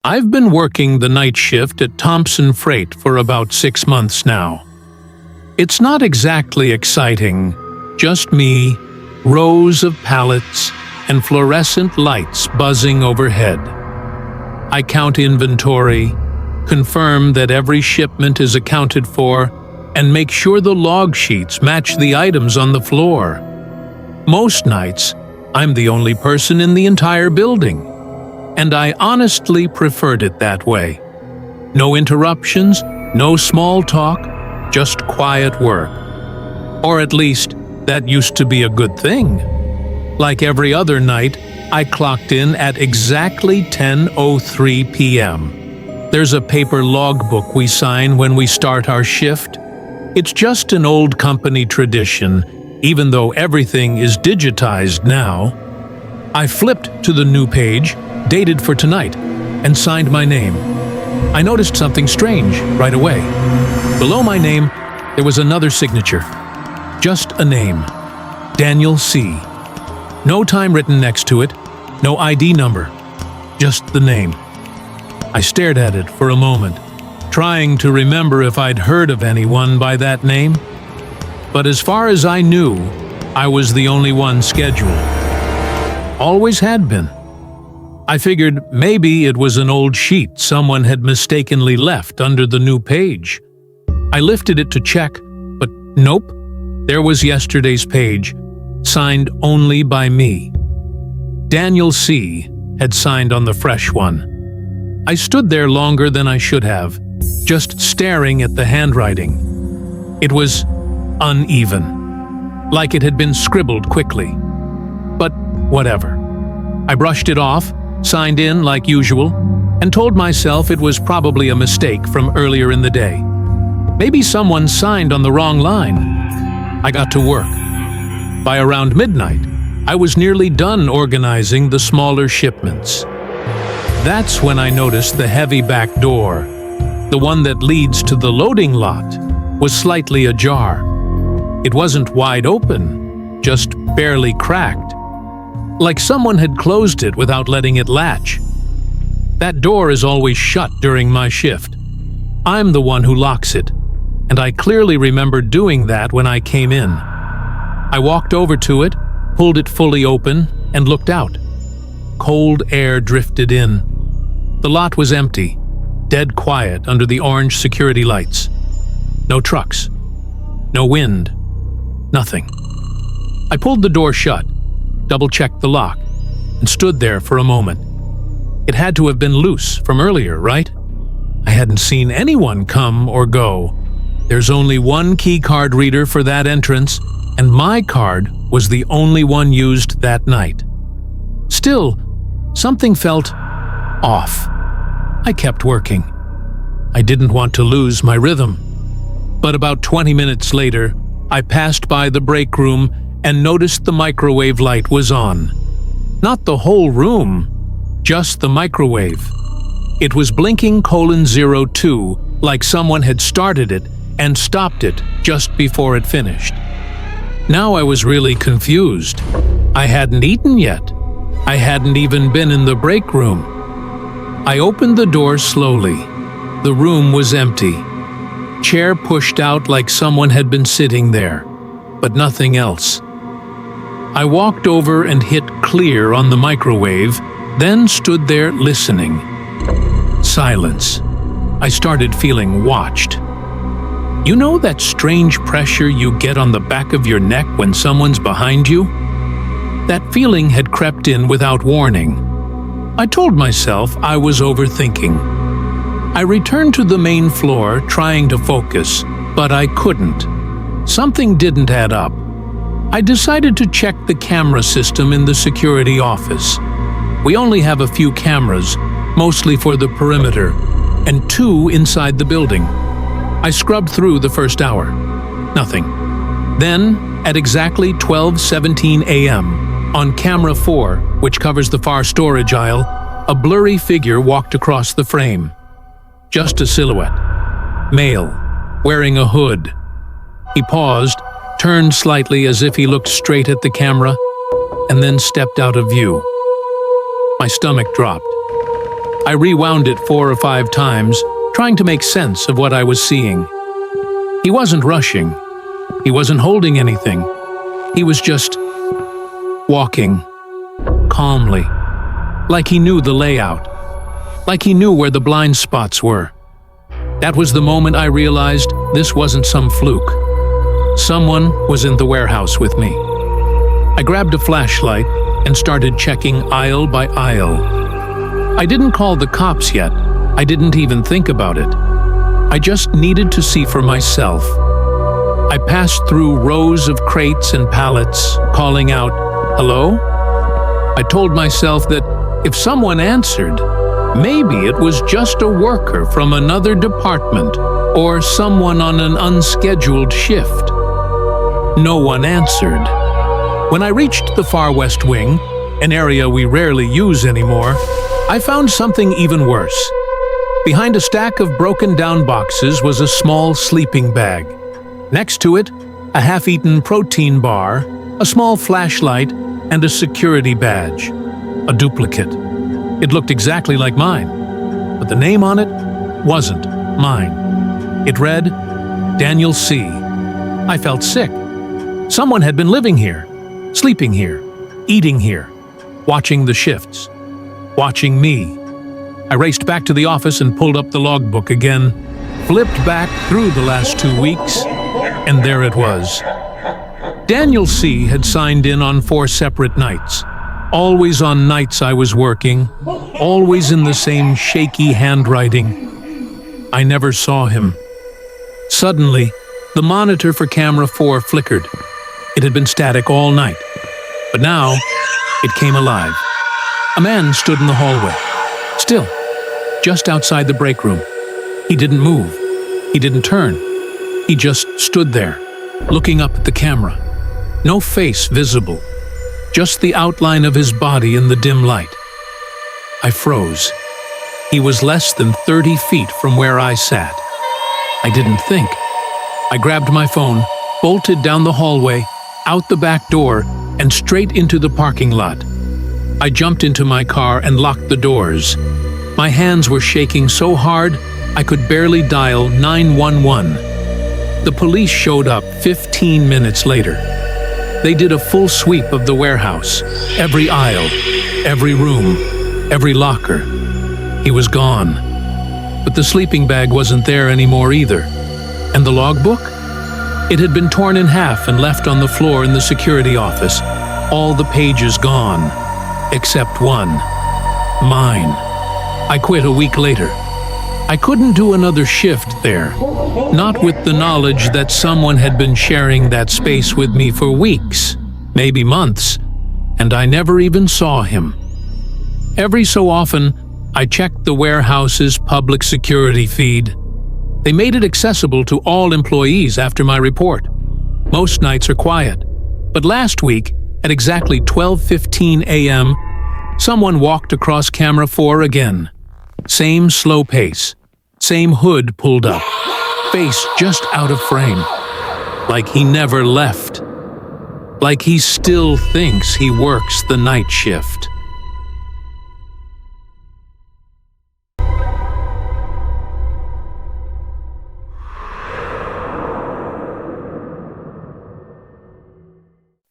I've been working the night shift at Thompson Freight for about 6 months now. It's not exactly exciting, just me, rows of pallets, and fluorescent lights buzzing overhead. I count inventory, confirm that every shipment is accounted for, and make sure the log sheets match the items on the floor. Most nights, I'm the only person in the entire building, and I honestly preferred it that way. No interruptions, no small talk, just quiet work. Or at least, that used to be a good thing. Like every other night, I clocked in at exactly 10:03 p.m. There's a paper logbook we sign when we start our shift. It's just an old company tradition, even though everything is digitized now. I flipped to the new page, dated for tonight, and signed my name. I noticed something strange right away. Below my name, there was another signature. Just a name. Daniel C. No time written next to it, no ID number, just the name. I stared at it for a moment, trying to remember if I'd heard of anyone by that name. But as far as I knew, I was the only one scheduled. Always had been. I figured maybe it was an old sheet someone had mistakenly left under the new page. I lifted it to check, but nope, there was yesterday's page, signed only by me. Daniel C. had signed on the fresh one. I stood there longer than I should have, just staring at the handwriting. It was uneven, like it had been scribbled quickly. But whatever. I brushed it off, signed in like usual, and told myself it was probably a mistake from earlier in the day. Maybe someone signed on the wrong line. I got to work. By around midnight, I was nearly done organizing the smaller shipments. That's when I noticed the heavy back door, the one that leads to the loading lot, was slightly ajar. It wasn't wide open, just barely cracked, like someone had closed it without letting it latch. That door is always shut during my shift. I'm the one who locks it, and I clearly remember doing that when I came in. I walked over to it, pulled it fully open, and looked out. Cold air drifted in. The lot was empty, dead quiet under the orange security lights. No trucks, no wind, nothing. I pulled the door shut, double-checked the lock, and stood there for a moment. It had to have been loose from earlier, right? I hadn't seen anyone come or go. There's only one key card reader for that entrance, and my card was the only one used that night. Still, something felt off. I kept working. I didn't want to lose my rhythm. But about 20 minutes later, I passed by the break room and noticed the microwave light was on. Not the whole room, just the microwave. It was blinking :02, like someone had started it and stopped it just before it finished. Now I was really confused. I hadn't eaten yet. I hadn't even been in the break room. I opened the door slowly. The room was empty. Chair pushed out like someone had been sitting there, but nothing else. I walked over and hit clear on the microwave, then stood there listening. Silence. I started feeling watched. You know that strange pressure you get on the back of your neck when someone's behind you? That feeling had crept in without warning. I told myself I was overthinking. I returned to the main floor trying to focus, but I couldn't. Something didn't add up. I decided to check the camera system in the security office. We only have a few cameras, mostly for the perimeter, and 2 inside the building. I scrubbed through the first hour. Nothing. Then, at exactly 12:17 a.m., on camera 4, which covers the far storage aisle, a blurry figure walked across the frame. Just a silhouette. Male, wearing a hood. He paused, turned slightly as if he looked straight at the camera, and then stepped out of view. My stomach dropped. I rewound it 4 or 5 times, trying to make sense of what I was seeing. He wasn't rushing. He wasn't holding anything. He was just walking, calmly, like he knew the layout, like he knew where the blind spots were. That was the moment I realized this wasn't some fluke. Someone was in the warehouse with me. I grabbed a flashlight and started checking aisle by aisle. I didn't call the cops yet. I didn't even think about it. I just needed to see for myself. I passed through rows of crates and pallets, calling out, "Hello?" I told myself that if someone answered, maybe it was just a worker from another department or someone on an unscheduled shift. No one answered. When I reached the far west wing, an area we rarely use anymore, I found something even worse. Behind a stack of broken-down boxes was a small sleeping bag. Next to it, a half-eaten protein bar, a small flashlight, and a security badge. A duplicate. It looked exactly like mine, but the name on it wasn't mine. It read, Daniel C. I felt sick. Someone had been living here, sleeping here, eating here, watching the shifts, watching me. I raced back to the office and pulled up the logbook again, flipped back through the last 2 weeks, and there it was. Daniel C. had signed in on 4 separate nights, always on nights I was working, always in the same shaky handwriting. I never saw him. Suddenly, the monitor for camera 4 flickered. It had been static all night, but now it came alive. A man stood in the hallway, still, just outside the break room. He didn't move. He didn't turn. He just stood there, looking up at the camera. No face visible, just the outline of his body in the dim light. I froze. He was less than 30 feet from where I sat. I didn't think. I grabbed my phone, bolted down the hallway, out the back door, and straight into the parking lot. I jumped into my car and locked the doors. My hands were shaking so hard I could barely dial 911. The police showed up 15 minutes later. They did a full sweep of the warehouse, every aisle, every room, every locker. He was gone. But the sleeping bag wasn't there anymore either. And the logbook? It had been torn in half and left on the floor in the security office. All the pages gone, except one. Mine. I quit a week later. I couldn't do another shift there, not with the knowledge that someone had been sharing that space with me for weeks, maybe months, and I never even saw him. Every so often, I checked the warehouse's public security feed. They made it accessible to all employees after my report. Most nights are quiet, but last week, at exactly 12:15 a.m., someone walked across camera 4 again. Same slow pace, same hood pulled up, face just out of frame. Like he never left. Like he still thinks he works the night shift.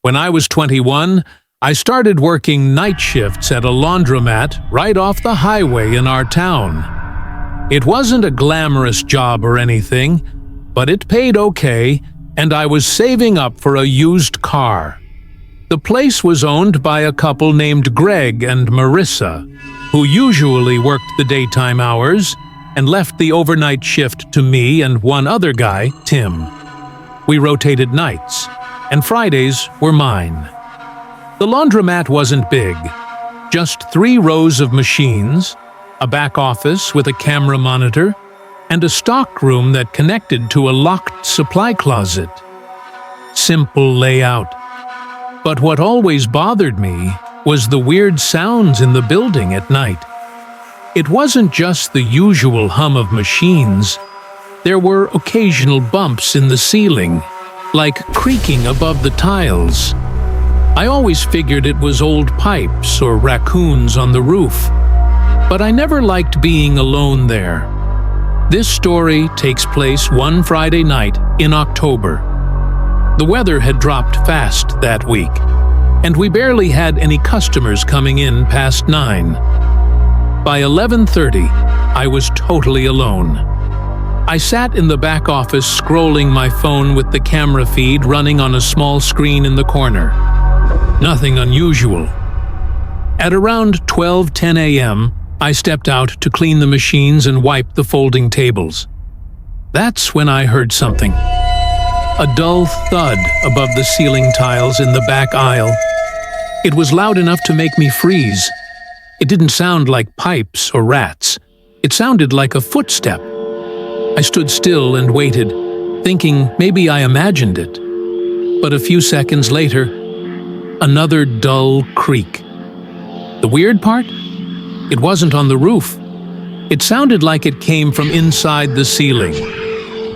When I was 21, I started working night shifts at a laundromat right off the highway in our town. It wasn't a glamorous job or anything, but it paid okay, and I was saving up for a used car. The place was owned by a couple named Greg and Marissa, who usually worked the daytime hours and left the overnight shift to me and one other guy, Tim. We rotated nights, and Fridays were mine. The laundromat wasn't big, just 3 rows of machines, a back office with a camera monitor, and a stock room that connected to a locked supply closet. Simple layout. But what always bothered me was the weird sounds in the building at night. It wasn't just the usual hum of machines. There were occasional bumps in the ceiling, like creaking above the tiles. I always figured it was old pipes or raccoons on the roof. But I never liked being alone there. This story takes place one Friday night in October. The weather had dropped fast that week, and we barely had any customers coming in past 9. By 11:30, I was totally alone. I sat in the back office scrolling my phone with the camera feed running on a small screen in the corner. Nothing unusual. At around 12:10 a.m., I stepped out to clean the machines and wipe the folding tables. That's when I heard something. A dull thud above the ceiling tiles in the back aisle. It was loud enough to make me freeze. It didn't sound like pipes or rats. It sounded like a footstep. I stood still and waited, thinking maybe I imagined it. But a few seconds later, another dull creak. The weird part? It wasn't on the roof. It sounded like it came from inside the ceiling,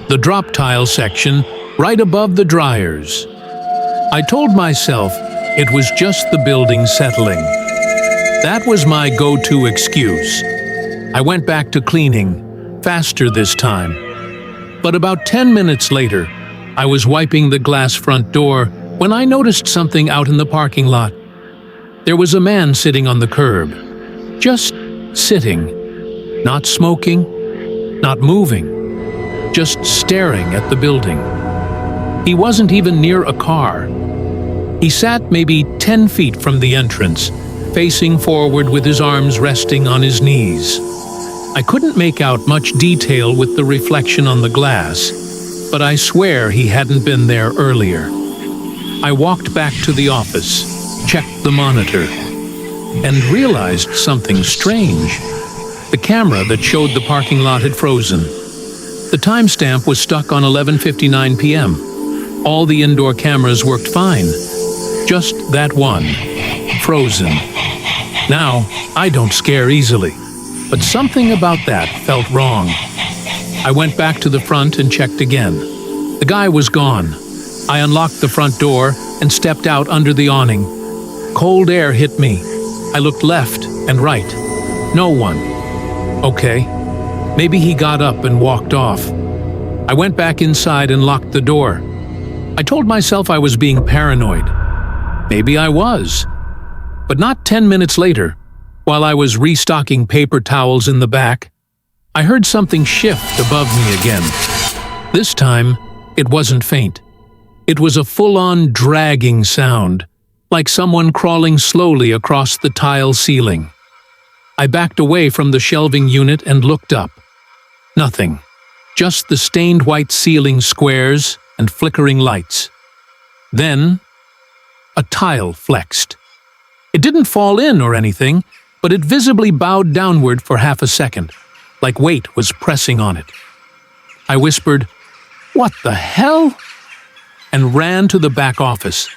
the drop tile section right above the dryers. I told myself it was just the building settling. That was my go-to excuse. I went back to cleaning, faster this time. But about 10 minutes later, I was wiping the glass front door when I noticed something out in the parking lot. There was a man sitting on the curb, just sitting, not smoking, not moving, just staring at the building. He wasn't even near a car. He sat maybe 10 feet from the entrance, facing forward with his arms resting on his knees. I couldn't make out much detail with the reflection on the glass, but I swear he hadn't been there earlier. I walked back to the office, checked the monitor, and realized something strange. The camera that showed the parking lot had frozen. The timestamp was stuck on 11:59 p.m. All the indoor cameras worked fine. Just that one, frozen. Now, I don't scare easily, but something about that felt wrong. I went back to the front and checked again. The guy was gone. I unlocked the front door and stepped out under the awning. Cold air hit me. I looked left and right. No one. Okay, maybe he got up and walked off. I went back inside and locked the door. I told myself I was being paranoid. Maybe I was. But not 10 minutes later, while I was restocking paper towels in the back, I heard something shift above me again. This time, it wasn't faint. It was a full-on dragging sound, like someone crawling slowly across the tile ceiling. I backed away from the shelving unit and looked up. Nothing. Just the stained white ceiling squares and flickering lights. Then, a tile flexed. It didn't fall in or anything, but it visibly bowed downward for half a second, like weight was pressing on it. I whispered, "What the hell?" and ran to the back office.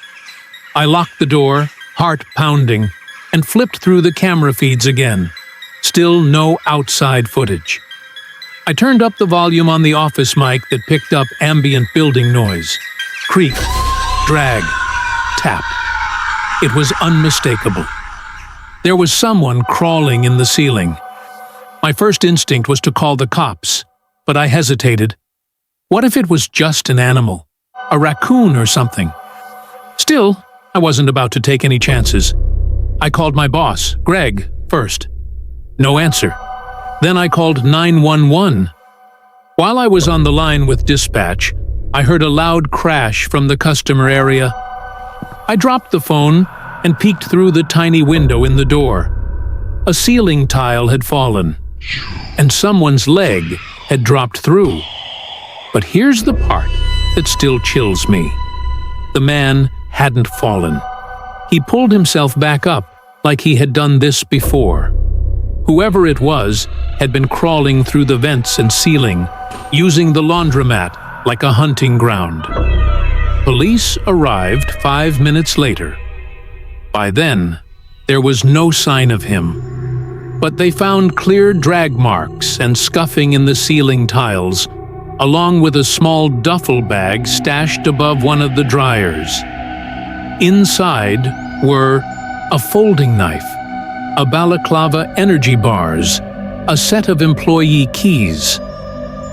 I locked the door, heart pounding, and flipped through the camera feeds again. Still no outside footage. I turned up the volume on the office mic that picked up ambient building noise. Creak, drag, tap. It was unmistakable. There was someone crawling in the ceiling. My first instinct was to call the cops, but I hesitated. What if it was just an animal? A raccoon or something? Still, I wasn't about to take any chances. I called my boss, Greg, first. No answer. Then I called 911. While I was on the line with dispatch, I heard a loud crash from the customer area. I dropped the phone and peeked through the tiny window in the door. A ceiling tile had fallen, and someone's leg had dropped through. But here's the part that still chills me. The man hadn't fallen. He pulled himself back up like he had done this before. Whoever it was had been crawling through the vents and ceiling, using the laundromat like a hunting ground. Police arrived 5 minutes later. By then, there was no sign of him, but they found clear drag marks and scuffing in the ceiling tiles, along with a small duffel bag stashed above one of the dryers. Inside were a folding knife, a balaclava energy bars, a set of employee keys.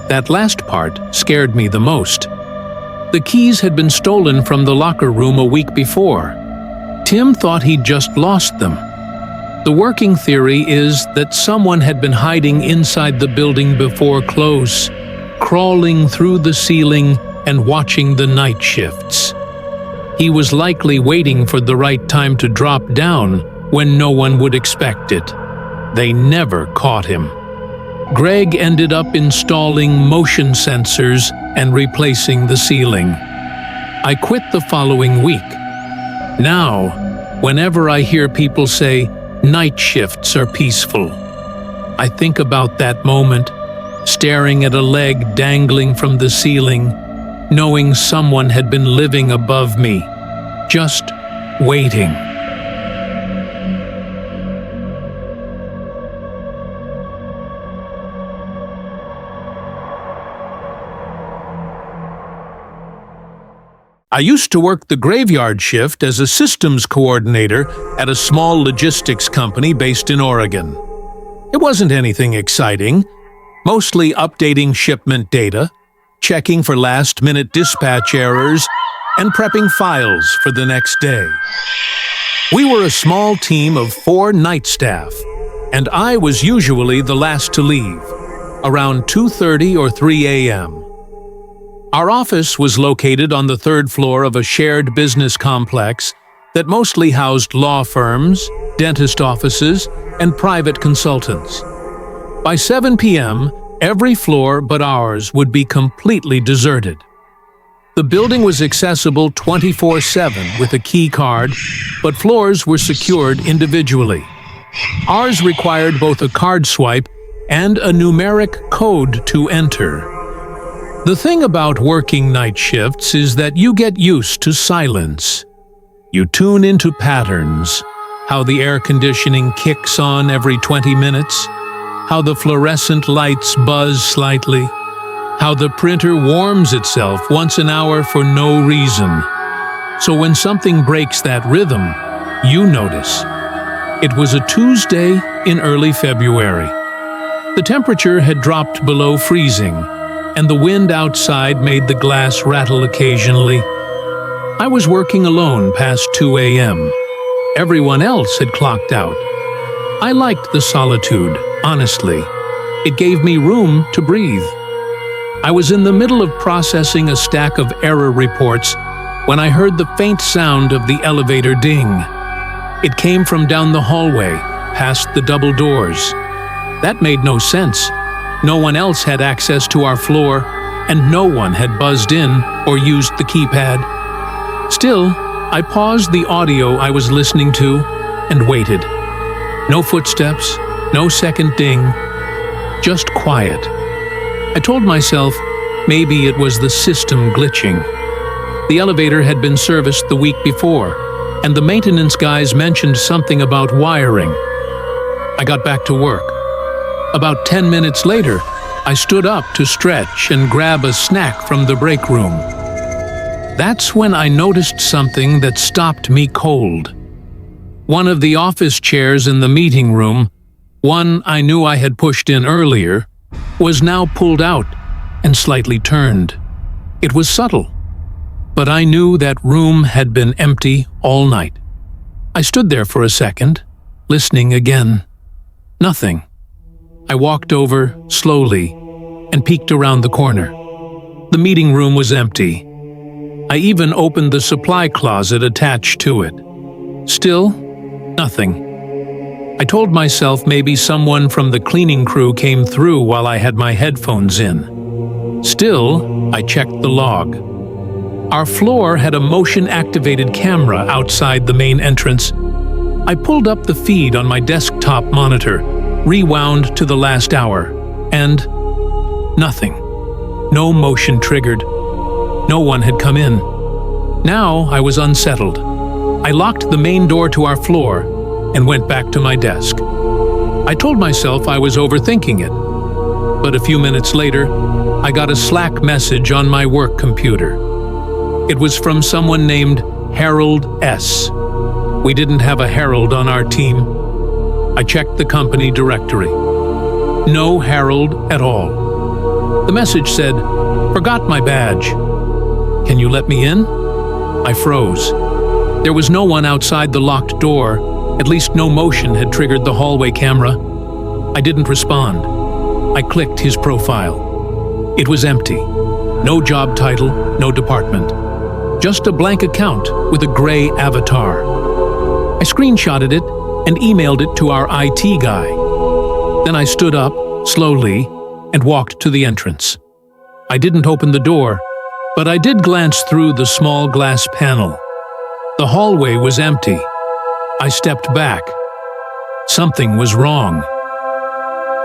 That last part scared me the most. The keys had been stolen from the locker room a week before. Tim thought he'd just lost them. The working theory is that someone had been hiding inside the building before close, crawling through the ceiling and watching the night shifts. He was likely waiting for the right time to drop down when no one would expect it. They never caught him. Greg ended up installing motion sensors and replacing the ceiling. I quit the following week. Now, whenever I hear people say night shifts are peaceful, I think about that moment, staring at a leg dangling from the ceiling, knowing someone had been living above me, just waiting. I used to work the graveyard shift as a systems coordinator at a small logistics company based in Oregon. It wasn't anything exciting, mostly updating shipment data, checking for last-minute dispatch errors, and prepping files for the next day. We were a small team of 4 night staff, and I was usually the last to leave, around 2:30 or 3 a.m. Our office was located on the 3rd floor of a shared business complex that mostly housed law firms, dentist offices, and private consultants. By 7 p.m., every floor but ours would be completely deserted. The building was accessible 24/7 with a key card, but floors were secured individually. Ours required both a card swipe and a numeric code to enter. The thing about working night shifts is that you get used to silence. You tune into patterns, how the air conditioning kicks on every 20 minutes, how the fluorescent lights buzz slightly, how the printer warms itself once an hour for no reason. So when something breaks that rhythm, you notice. It was a Tuesday in early February. The temperature had dropped below freezing, and the wind outside made the glass rattle occasionally. I was working alone past 2 a.m. Everyone else had clocked out. I liked the solitude, honestly. It gave me room to breathe. I was in the middle of processing a stack of error reports when I heard the faint sound of the elevator ding. It came from down the hallway, past the double doors. That made no sense. No one else had access to our floor, and no one had buzzed in or used the keypad. Still, I paused the audio I was listening to and waited. No footsteps, no second ding, just quiet. I told myself maybe it was the system glitching. The elevator had been serviced the week before, and the maintenance guys mentioned something about wiring. I got back to work. About 10 minutes later, I stood up to stretch and grab a snack from the break room. That's when I noticed something that stopped me cold. One of the office chairs in the meeting room, one I knew I had pushed in earlier, was now pulled out and slightly turned. It was subtle, but I knew that room had been empty all night. I stood there for a second, listening again. Nothing. I walked over slowly and peeked around the corner. The meeting room was empty. I even opened the supply closet attached to it. Still, nothing. I told myself maybe someone from the cleaning crew came through while I had my headphones in. Still, I checked the log. Our floor had a motion-activated camera outside the main entrance. I pulled up the feed on my desktop monitor, rewound to the last hour, and nothing. No motion triggered. No one had come in. Now I was unsettled. I locked the main door to our floor and went back to my desk. I told myself I was overthinking it, but a few minutes later, I got a Slack message on my work computer. It was from someone named Harold S. We didn't have a Harold on our team. I checked the company directory. No Harold at all. The message said, "Forgot my badge. Can you let me in?" I froze. There was no one outside the locked door. At least no motion had triggered the hallway camera. I didn't respond. I clicked his profile. It was empty. No job title, no department. Just a blank account with a gray avatar. I screenshotted it and emailed it to our IT guy. Then I stood up, slowly, and walked to the entrance. I didn't open the door, but I did glance through the small glass panel. The hallway was empty. I stepped back. Something was wrong.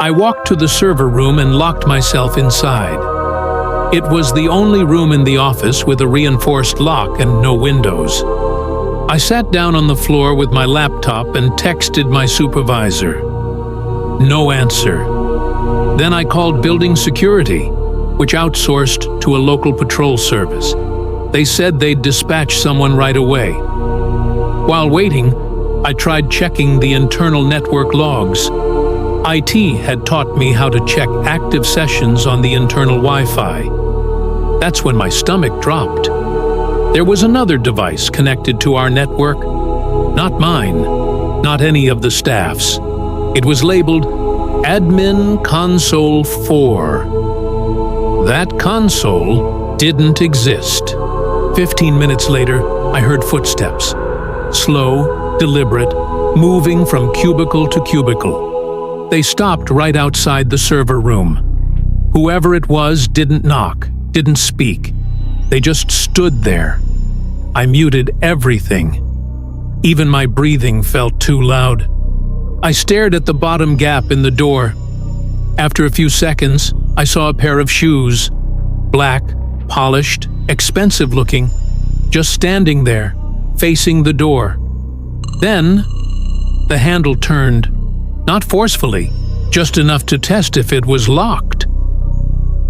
I walked to the server room and locked myself inside. It was the only room in the office with a reinforced lock and no windows. I sat down on the floor with my laptop and texted my supervisor. No answer. Then I called building security, which outsourced to a local patrol service. They said they'd dispatch someone right away. While waiting, I tried checking the internal network logs. IT had taught me how to check active sessions on the internal Wi-Fi. That's when my stomach dropped. There was another device connected to our network. Not mine, not any of the staff's. It was labeled Admin Console 4. That console didn't exist. 15 minutes later, I heard footsteps. Slow, deliberate, moving from cubicle to cubicle. They stopped right outside the server room. Whoever it was didn't knock, didn't speak. They just stood there. I muted everything. Even my breathing felt too loud. I stared at the bottom gap in the door. After a few seconds, I saw a pair of shoes. Black, polished, expensive looking, just standing there, facing the door. Then, the handle turned. Not forcefully, just enough to test if it was locked.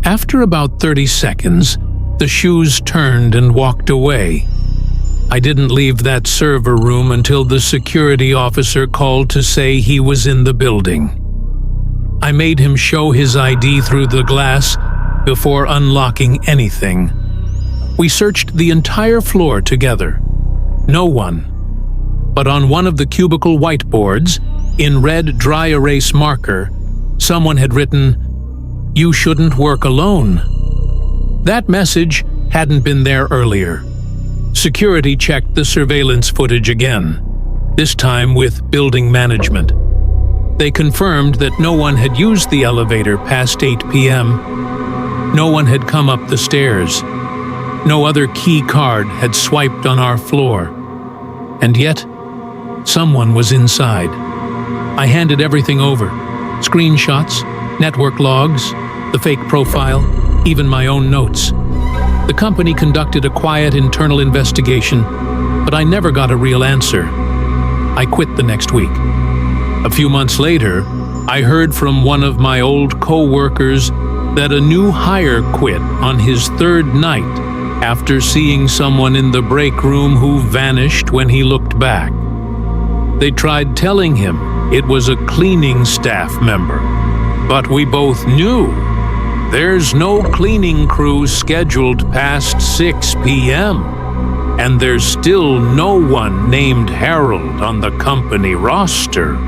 After about 30 seconds, the shoes turned and walked away. I didn't leave that server room until the security officer called to say he was in the building. I made him show his ID through the glass before unlocking anything. We searched the entire floor together. No one. But on one of the cubicle whiteboards, in red dry erase marker, someone had written, "You shouldn't work alone." That message hadn't been there earlier. Security checked the surveillance footage again, this time with building management. They confirmed that no one had used the elevator past 8 p.m. No one had come up the stairs. No other key card had swiped on our floor. And yet, someone was inside. I handed everything over. Screenshots, network logs, the fake profile, even my own notes. The company conducted a quiet internal investigation, but I never got a real answer. I quit the next week. A few months later, I heard from one of my old co-workers that a new hire quit on his third night after seeing someone in the break room who vanished when he looked back. They tried telling him it was a cleaning staff member, but we both knew there's no cleaning crew scheduled past 6 p.m., and there's still no one named Harold on the company roster.